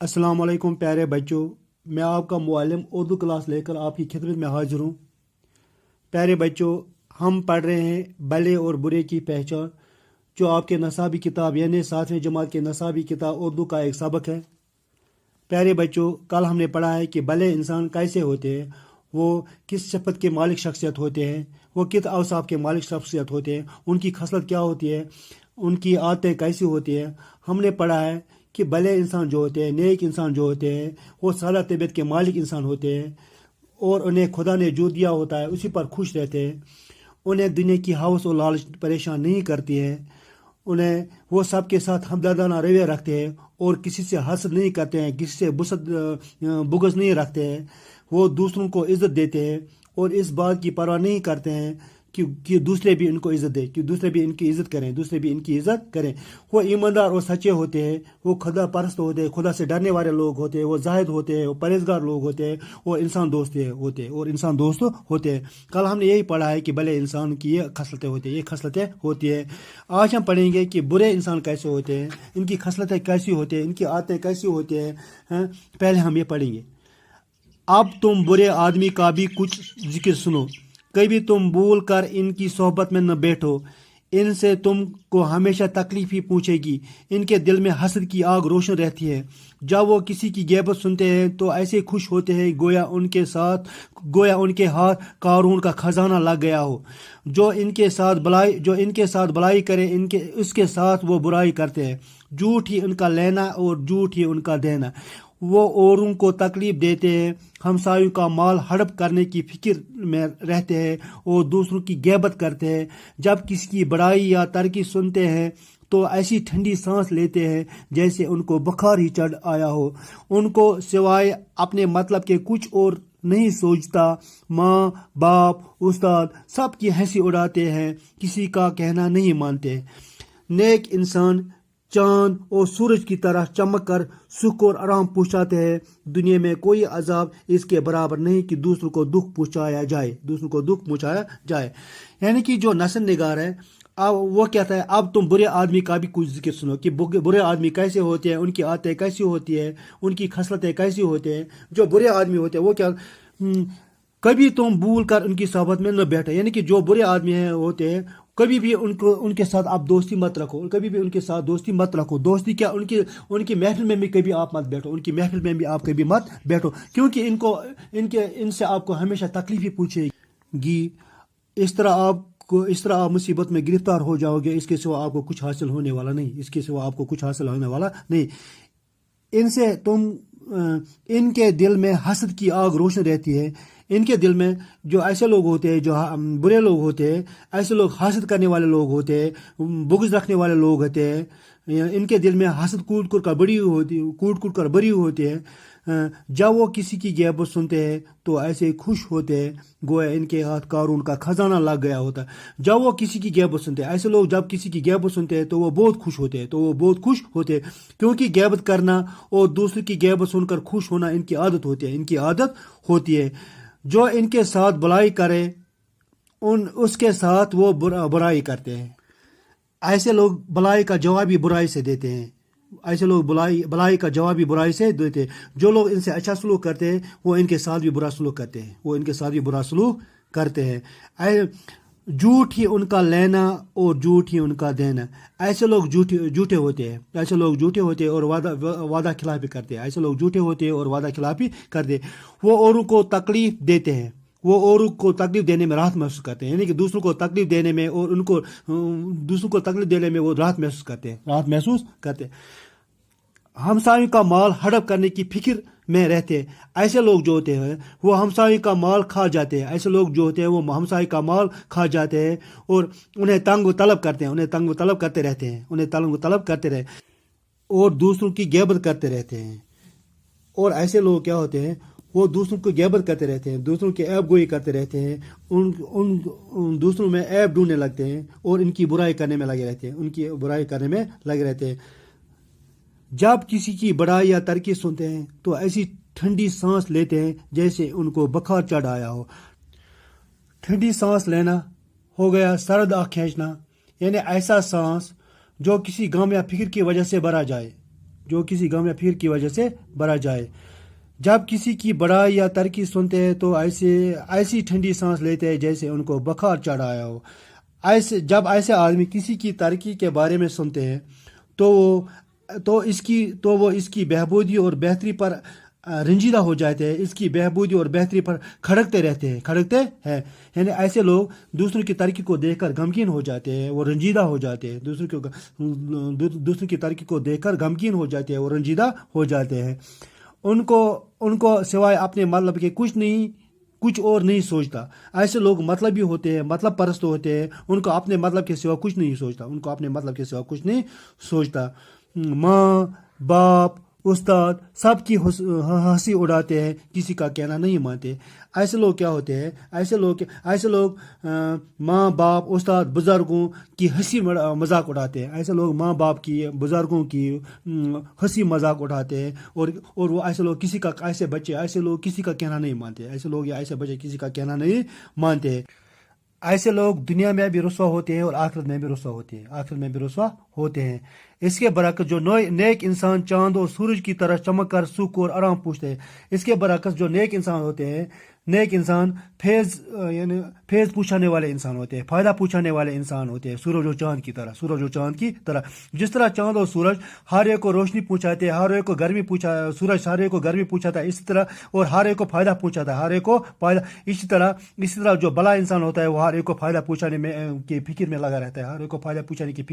अस्सलाम वालेकुम प्यारे बच्चों। मैं आपका मुअल्लिम उर्दू क्लास लेकर आपकी खिदमत में हाजिर हूँ। प्यारे बच्चों, हम पढ़ रहे हैं भले और बुरे की पहचान, जो आपके नसाबी किताब यानी 7वीं जमात के नसाबी किताब उर्दू का एक सबक है। प्यारे बच्चों, कल हमने पढ़ा है कि भले इंसान कैसे होते हैं, वो किस सिफत के मालिक शख्सियत होते हैं, वो किस अवसाफ के मालिक शख्सियत होते हैं, उनकी खसलत क्या होती है, उनकी आदतें कैसी होती हैं। हमने पढ़ा है कि भले इंसान जो होते हैं, नेक इंसान जो होते हैं, वो सादा तबीयत के मालिक इंसान होते हैं और उन्हें खुदा ने जो दिया होता है उसी पर खुश रहते हैं। उन्हें दुनिया की हवस और लालच परेशान नहीं करती है। उन्हें वो सबके साथ हमदर्दाना रवैया रखते हैं और किसी से हसद नहीं करते हैं, किसी से बुग़्ज़ नहीं रखते हैं। वो दूसरों को इज़्ज़त देते हैं और इस बात की परवाह नहीं करते हैं कि दूसरे भी इनको इज़्ज़त दें, कि दूसरे भी इनकी इज़्ज़त करें, दूसरे भी इनकी इज़्ज़त करें। वो ईमानदार और सच्चे होते हैं, वो खुदा परस्त होते हैं, खुदा से डरने वाले लोग होते हैं, वो जाहिद होते हैं, वो परहेजगार लोग होते हैं और इंसान दोस्त होते हैं। कल हमने यही पढ़ा है कि भले इंसान की ये खसलतें होती हैं। आज हम पढ़ेंगे कि बुरे इंसान कैसे होते हैं, इनकी खसलतें कैसी होती हैं, इनकी आदतें कैसी होती हैं। पहले हम ये पढ़ेंगे। अब तुम बुरे आदमी का भी कुछ जिक्र सुनो, कभी तुम भूल कर इनकी सोहबत में न बैठो। इनसे तुमको हमेशा तकलीफ ही पूछेगी। इनके दिल में हसद की आग रोशन रहती है। जब वो किसी की गैबत सुनते हैं तो ऐसे खुश होते हैं गोया उनके हाथ कारून का खजाना लग गया हो। जो इनके साथ भलाई करे, उसके साथ वो बुराई करते हैं। झूठ ही उनका लेना और झूठ ही उनका देना। वो औरों को तकलीफ देते हैं, हमसायों का माल हड़प करने की फिक्र में रहते हैं और दूसरों की गैबत करते हैं। जब किसी की बड़ाई या तरक्की सुनते हैं तो ऐसी ठंडी सांस लेते हैं जैसे उनको बुखार ही चढ़ आया हो। उनको सिवाय अपने मतलब के कुछ और नहीं सोचता। माँ बाप उस्ताद सब की हंसी उड़ाते हैं, किसी का कहना नहीं मानते। नेक इंसान चांद और सूरज की तरह चमक कर सुख और आराम पहुंचाते हैं। दुनिया में कोई अजाब इसके बराबर नहीं कि दूसरों को दुख पहुंचाया जाए। यानी कि जो नस्ल निगार है, अब वो कहता है अब तुम बुरे आदमी का भी कुछ जिक्र सुनो कि बुरे आदमी कैसे होते हैं, उनकी आदतें कैसी होती है, उनकी खसलतें कैसी होते हैं। जो बुरे आदमी होते हैं वो क्या, कभी तुम भूल कर उनकी सोहबत में न बैठो। यानी कि जो बुरे आदमी होते हैं कभी भी उनके साथ आप दोस्ती मत रखो। दोस्ती क्या, उनकी महफिल में भी कभी आप मत बैठो, क्योंकि इनसे आपको हमेशा तकलीफ ही पूछेगी। इस तरह आप मुसीबत में गिरफ्तार हो जाओगे। इसके सिवा आपको कुछ हासिल होने वाला नहीं। इनके दिल में हसद की आग रोशन रहती है। इनके दिल में जो ऐसे लोग होते हैं, जो बुरे लोग होते हैं, ऐसे लोग हसद करने वाले लोग होते हैं, बुग़्ज़ रखने वाले लोग होते हैं। इनके दिल में हसद कूट कर भरी होती है। जब वो किसी की गैबत सुनते हैं तो ऐसे खुश होते हैं गोया इनके हाथ कारून का खजाना लग गया होता है। जब वो किसी की गैबत सुनते हैं, ऐसे लोग जब किसी की गैबत सुनते हैं तो वो बहुत खुश होते हैं, क्योंकि गैबत करना और दूसरे की गैबत सुनकर खुश होना इनकी आदत होती है। जो इनके साथ भलाई करे उसके साथ वो बुराई करते हैं। ऐसे लोग भलाई का जवाब भी बुराई से देते हैं। जो लोग इनसे अच्छा सलूक करते हैं वो इनके साथ भी बुरा सलूक करते हैं। झूठ ही उनका लेना और झूठ ही उनका देना। ऐसे लोग झूठे होते हैं और वादा खिलाफी करते हैं। वो औरों को तकलीफ देते हैं, वो औरों को तकलीफ देने में राहत महसूस करते हैं। यानी कि दूसरों को तकलीफ देने में और दूसरों को तकलीफ देने में वो राहत महसूस करते हैं। हमसायों का माल हड़प करने की फिक्र में रहते हैं। ऐसे लोग जो होते हैं वो हमसायों का माल खा जाते हैं। और उन्हें तंग तलब करते रहते हैं और दूसरों की गैबत करते रहते हैं। और ऐसे लोग क्या होते हैं, वो दूसरों को गैबत करते रहते हैं, दूसरों की ऐब गोई करते रहते हैं, उन दूसरों में ऐब ढूंढने लगते हैं और इनकी बुराई करने में लगे रहते हैं। जब किसी की बड़ाई या तरक्की सुनते हैं तो ऐसी ठंडी सांस लेते हैं जैसे उनको बुखार चढ़ आया हो। ठंडी सांस लेना हो गया सर्द आँख खींचना, यानी ऐसा सांस जो किसी गम या फिक्र की वजह से भरा जाए। جو کسی غم یا پھر کی وجہ سے بھرا جائے۔ جب کسی کی بڑائی یا ترقی سنتے ہیں تو ایسی ٹھنڈی سانس لیتے ہیں جیسے ان کو بخار چڑھ آیا ہو۔ جب ایسے آدمی کسی کی ترقی کے بارے میں سنتے ہیں تو وہ اس کی بہبودی اور بہتری پر رنجیدہ ہو جاتے ہیں، اس کی بہبودی اور بہتری پر کھڑکتے ہیں۔ یعنی ایسے لوگ دوسروں کی ترقی کو دیکھ کر غمگین ہو جاتے ہیں، وہ رنجیدہ ہو جاتے ہیں، دوسروں کی ترقی کو دیکھ کر غمگین ہو جاتے ہیں، وہ رنجیدہ ہو جاتے ہیں۔ ان کو سوائے اپنے مطلب کے کچھ اور نہیں سوچتا۔ ایسے لوگ مطلبی ہوتے ہیں، مطلب پرست ہوتے ہیں، ان کو اپنے مطلب کے سوا کچھ نہیں سوچتا۔ ماں باپ استاد سب کی ہنسی اڑاتے ہیں، کسی کا کہنا نہیں مانتے۔ ایسے لوگ کیا ہوتے ہیں؟ ایسے لوگ ماں باپ استاد بزرگوں کی ہنسی مذاق اڑاتے ہیں۔ ایسے لوگ ماں باپ کی بزرگوں کی ہنسی مذاق اڑاتے ہیں، اور وہ ایسے لوگ ایسے لوگ کسی کا کہنا نہیں مانتے۔ ایسے بچے کسی کا کہنا نہیں مانتے۔ ایسے لوگ دنیا میں بھی رسوا ہوتے ہیں اور آخرت میں بھی رسوا ہوتے ہیں۔ اس کے برعکس جو نیک انسان چاند اور سورج کی طرح چمک کر سکھ اور آرام پوچھتے ہیں۔ اس کے برعکس جو نیک انسان ہوتے ہیں، نیک انسان فیض پوچھانے والے انسان ہوتے ہیں، فائدہ پوچھانے والے انسان ہوتے ہیں، سورج و چاند کی طرح۔ جس طرح چاند اور سورج ہر ایک کو روشنی پہنچاتے ہیں، ہر ایک کو گرمی سورج ہر ایک کو گرمی پہنچاتا ہے، اسی طرح اور ہر ایک کو فائدہ پہنچاتا ہے، اسی طرح جو بلا انسان ہوتا ہے وہ ہر ایک کو فائدہ پہنچانے کی فکر میں لگا رہتا ہے، ہر ایک کو فائدہ پہنچانے کی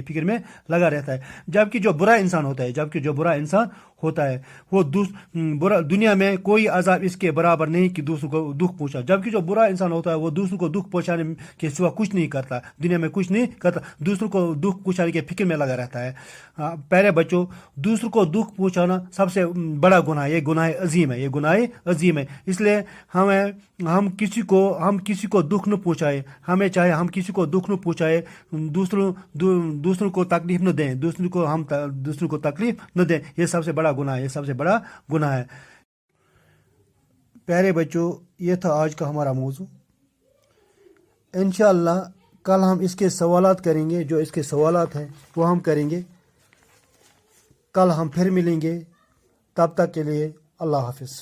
فکر میں لگا رہتا ہے۔ جبکہ جو برا انسان ہوتا ہے وہ دنیا میں کوئی عذاب اس کے برابر نہیں کہ دوسروں کو دکھ پہنچا۔ جبکہ جو برا انسان ہوتا ہے وہ دوسروں کو دکھ پہنچانے کے سوا کچھ نہیں کرتا، دنیا میں کچھ نہیں کرتا، دوسروں کو دکھ پہنچانے کے فکر میں لگا رہتا ہے۔ پیارے بچوں، دوسروں کو دکھ پہنچانا سب سے بڑا گناہ ہے، یہ گناہ عظیم ہے۔ اس لیے ہم کسی کو دکھ نہ پہنچائے، ہمیں چاہے ہم کسی کو دکھ نہ پہنچائے، دوسروں کو تکلیف نہ دیں، دوسروں کو تکلیف نہ دیں۔ یہ سب سے بڑا گناہ ہے۔ پیارے بچوں، یہ تھا آج کا ہمارا موضوع۔ انشاءاللہ کل ہم اس کے سوالات کریں گے، جو اس کے سوالات ہیں وہ ہم کریں گے۔ کل ہم پھر ملیں گے، تب تک کے لیے اللہ حافظ۔